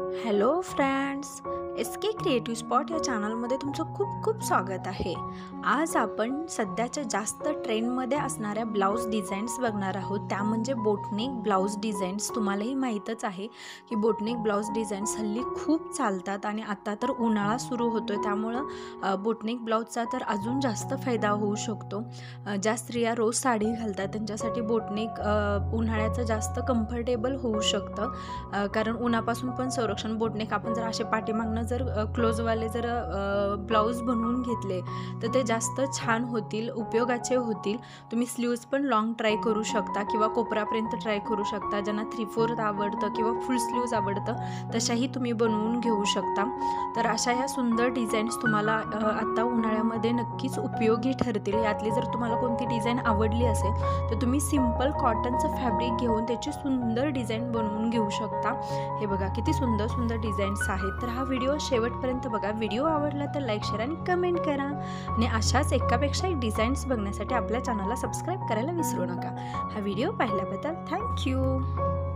Hello friends, S के creative spot या चॅनलमध्ये तुमचं खूप खूप स्वागत आहे। आज आपण सध्याच्या जास्त ट्रेंडमध्ये असणाऱ्या ब्लाऊज डिझाईन्स बघणार आहोत। त्या म्हणजे बोटनेक ब्लाऊज डिझाईन्स। तुम्हालाही माहीतच आहे की बोटनेक ब्लाऊज डिझाईन्स हल्ली खूप चालतात आणि आता तर उन्हाळा सुरू होतोय, त्यामुळं बोटनेक ब्लाऊजचा तर अजून जास्त फायदा होऊ शकतो। ज्या स्त्रिया रोज साडी घालतात त्यांच्यासाठी बोटनेक उन्हाळ्याचं जास्त कम्फर्टेबल होऊ शकतं, कारण उन्हापासून पण संरक्षण। बोटनेक आपण जर असे पाठीमागनं जर क्लोजवाले जर ब्लाऊज बनवून घेतले तर ते जास्त छान होतील, उपयोगाचे होतील। तुम्ही स्लीव्ज पण लॉंग ट्राय करू शकता किंवा कोपरापर्यंत ट्राय करू शकता। ज्यांना 3/4 आवडतं किंवा फुल स्लीव्ज आवडतं तशाही तुम्ही बनवून घेऊ शकता। तर अशा ह्या सुंदर डिझाईन्स तुम्हाला आता उन्हाळ्यामध्ये नक्कीच उपयोगी ठरतील। यातली जर तुम्हाला कोणती डिझाईन आवडली असेल तर तुम्ही सिंपल कॉटनचं फॅब्रिक घेऊन त्याची सुंदर डिझाईन बनवून घेऊ शकता। हे बघा किती सुंदर सुंदर डिझाईन्स आहेत। तर हा व्हिडिओ शेवटपर्यंत बघा। व्हिडिओ आवडला तर लाईक, शेअर आणि कमेंट करा आणि अशाच एकापेक्षा एक डिझाईन्स बघण्यासाठी आपल्या चॅनलला सबस्क्राईब करायला विसरू नका। हा व्हिडिओ पाहिल्याबद्दल थँक्यू।